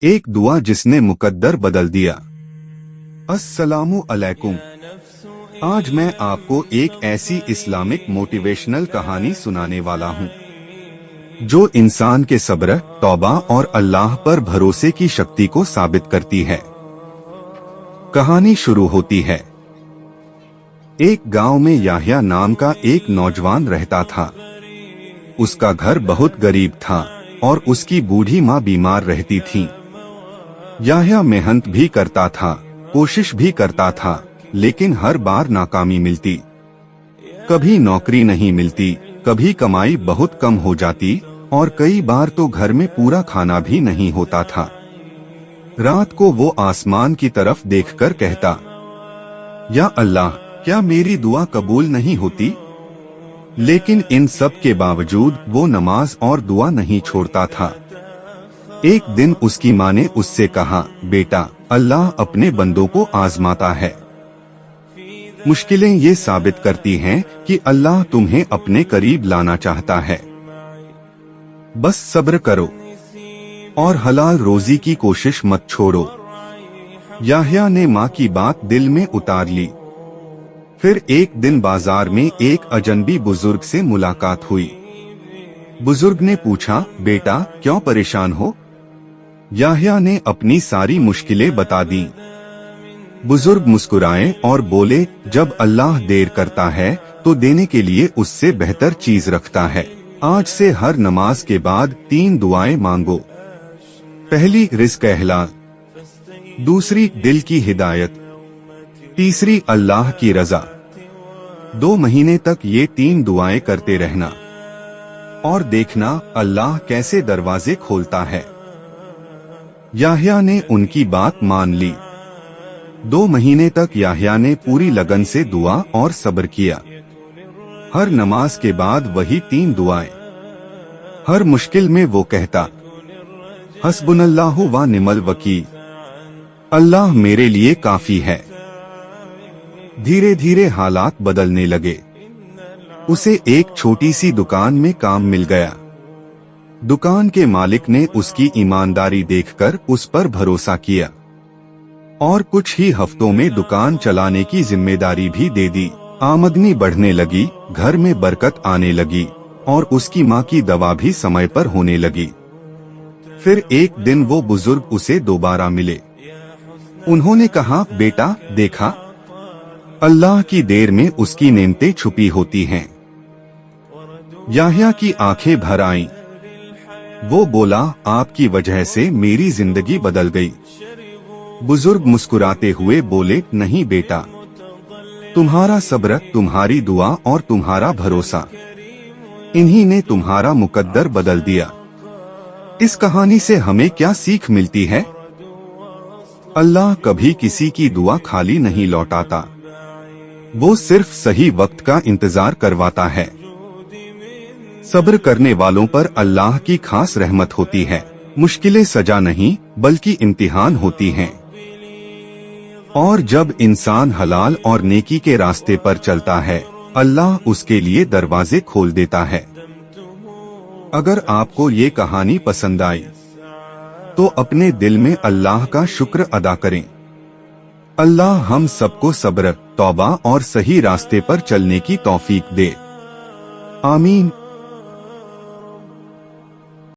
एक दुआ जिसने मुकद्दर बदल दिया। अस्सलामु अलैकुम। आज मैं आपको एक ऐसी इस्लामिक मोटिवेशनल कहानी सुनाने वाला हूँ जो इंसान के सब्र, तौबा और अल्लाह पर भरोसे की शक्ति को साबित करती है। कहानी शुरू होती है। एक गांव में याह्या नाम का एक नौजवान रहता था। उसका घर बहुत गरीब था और उसकी बूढ़ी माँ बीमार रहती थी। याह्या मेहनत भी करता था, कोशिश भी करता था, लेकिन हर बार नाकामी मिलती। कभी नौकरी नहीं मिलती, कभी कमाई बहुत कम हो जाती और कई बार तो घर में पूरा खाना भी नहीं होता था। रात को वो आसमान की तरफ देखकर कहता, या अल्लाह, क्या मेरी दुआ कबूल नहीं होती? लेकिन इन सब के बावजूद वो नमाज और दुआ नहीं छोड़ता था। एक दिन उसकी माँ ने उससे कहा, बेटा, अल्लाह अपने बंदों को आजमाता है। मुश्किलें ये साबित करती हैं कि अल्लाह तुम्हें अपने करीब लाना चाहता है। बस सब्र करो और हलाल रोजी की कोशिश मत छोड़ो। याह्या ने माँ की बात दिल में उतार ली। फिर एक दिन बाजार में एक अजनबी बुजुर्ग से मुलाकात हुई। बुजुर्ग ने पूछा, बेटा, क्यों परेशान हो? याह्या ने अपनी सारी मुश्किलें बता दी। बुजुर्ग मुस्कुराए और बोले, जब अल्लाह देर करता है तो देने के लिए उससे बेहतर चीज रखता है। आज से हर नमाज के बाद 3 दुआएं मांगो। पहली, रिज़्क़ हलाल। दूसरी, दिल की हिदायत। तीसरी, अल्लाह की रजा। 2 महीने तक ये 3 दुआएं करते रहना और देखना अल्लाह कैसे दरवाजे खोलता है। याह्या ने उनकी बात मान ली। 2 महीने तक याह्या ने पूरी लगन से दुआ और सब्र किया। हर नमाज के बाद वही 3 दुआएं। हर मुश्किल में वो कहता, हस्बुनल्लाहु व निमल वकील, अल्लाह मेरे लिए काफी है। धीरे धीरे हालात बदलने लगे। उसे एक छोटी सी दुकान में काम मिल गया। दुकान के मालिक ने उसकी ईमानदारी देखकर उस पर भरोसा किया और कुछ ही हफ्तों में दुकान चलाने की जिम्मेदारी भी दे दी। आमदनी बढ़ने लगी, घर में बरकत आने लगी और उसकी माँ की दवा भी समय पर होने लगी। फिर एक दिन वो बुजुर्ग उसे दोबारा मिले। उन्होंने कहा, बेटा, देखा, अल्लाह की देर में उसकी नेमतें छुपी होती हैं। याह्या की आंखें भर आईं। वो बोला, आपकी वजह से मेरी जिंदगी बदल गई। बुजुर्ग मुस्कुराते हुए बोले, नहीं बेटा, तुम्हारा सब्र, तुम्हारी दुआ और तुम्हारा भरोसा, इन्हीं ने तुम्हारा मुकद्दर बदल दिया। इस कहानी से हमें क्या सीख मिलती है? अल्लाह कभी किसी की दुआ खाली नहीं लौटाता। वो सिर्फ सही वक्त का इंतजार करवाता है। सब्र करने वालों पर अल्लाह की खास रहमत होती है। मुश्किलें सजा नहीं बल्कि इम्तिहान होती हैं। और जब इंसान हलाल और नेकी के रास्ते पर चलता है, अल्लाह उसके लिए दरवाजे खोल देता है। अगर आपको ये कहानी पसंद आई तो अपने दिल में अल्लाह का शुक्र अदा करें। अल्लाह हम सबको सब्र, तौबा और सही रास्ते पर चलने की तौफीक दे। आमीन।